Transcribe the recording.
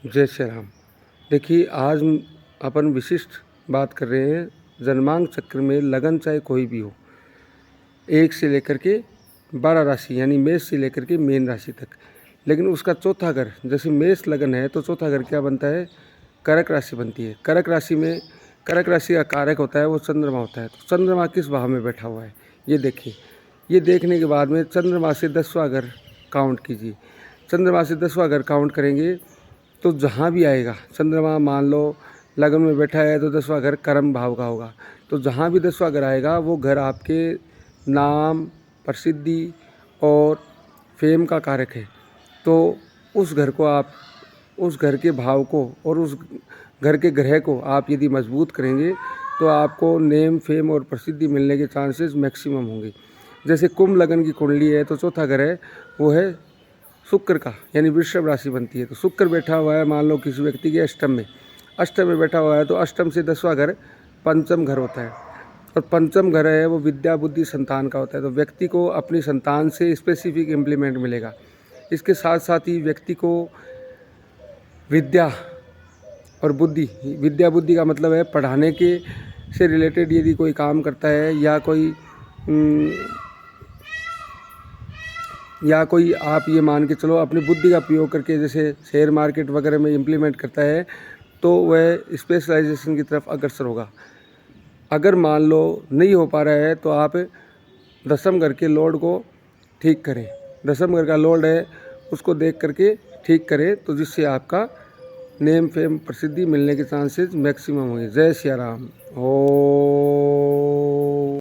जय श्री राम। देखिए, आज अपन विशिष्ट बात कर रहे हैं जन्मांक चक्र में लगन चाहे कोई भी हो, 1 से लेकर के 12 राशि यानी मेष से लेकर के मीन राशि तक। लेकिन उसका चौथा घर, जैसे मेष लगन है तो चौथा घर क्या बनता है? कर्क राशि बनती है। कर्क राशि का कारक होता है वो चंद्रमा होता है। तो चंद्रमा किस भाव में बैठा हुआ है ये देखिए। ये देखने के बाद में चंद्रमा से 10वां घर काउंट कीजिए। चंद्रमा से 10वां घर काउंट करेंगे तो जहाँ भी आएगा चंद्रमा, मान लो लगन में बैठा है तो 10वां घर कर्म भाव का होगा। तो जहाँ भी 10वां घर आएगा वो घर आपके नाम, प्रसिद्धि और फेम का कारक है। तो उस घर को आप, उस घर के भाव को और उस घर के ग्रह को आप यदि मजबूत करेंगे तो आपको नेम, फेम और प्रसिद्धि मिलने के चांसेस मैक्सिमम होंगे। जैसे कुंभ लगन की कुंडली है तो चौथा घर है वो है शुक्र का, यानी वृषभ राशि बनती है। तो शुक्र बैठा हुआ है मान लो किसी व्यक्ति के अष्टम में बैठा हुआ है तो अष्टम से 10वां घर पंचम घर होता है। और पंचम घर है वो विद्या, बुद्धि, संतान का होता है। तो व्यक्ति को अपनी संतान से स्पेसिफिक इम्प्लीमेंट मिलेगा। इसके साथ साथ ही व्यक्ति को विद्या और बुद्धि, विद्या बुद्धि का मतलब है पढ़ाने के से रिलेटेड यदि कोई काम करता है या कोई आप ये मान के चलो अपनी बुद्धि का प्रयोग करके जैसे शेयर मार्केट वगैरह में इम्प्लीमेंट करता है तो वह स्पेशलाइजेशन की तरफ अग्रसर होगा। अगर मान लो नहीं हो पा रहा है तो आप दसम घर के लॉर्ड को ठीक करें। दसम घर का लॉर्ड है उसको देख करके ठीक करें तो जिससे आपका नेम, फेम, प्रसिद्धि मिलने के चांसेस मैक्सिमम होंगे। जय सिया राम। ओ